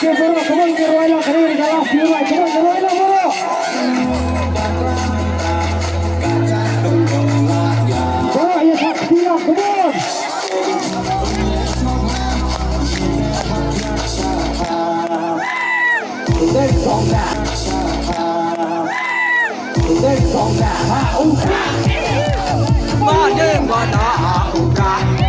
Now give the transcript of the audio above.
Oke bro, come on Gerwaila, kalian galas Gerwaila, come on Gerwaila bro. Bro, ya saktilah, come on. Lên phòng nè, lên phòng nè, ha uka. Ba đêm ba na uka.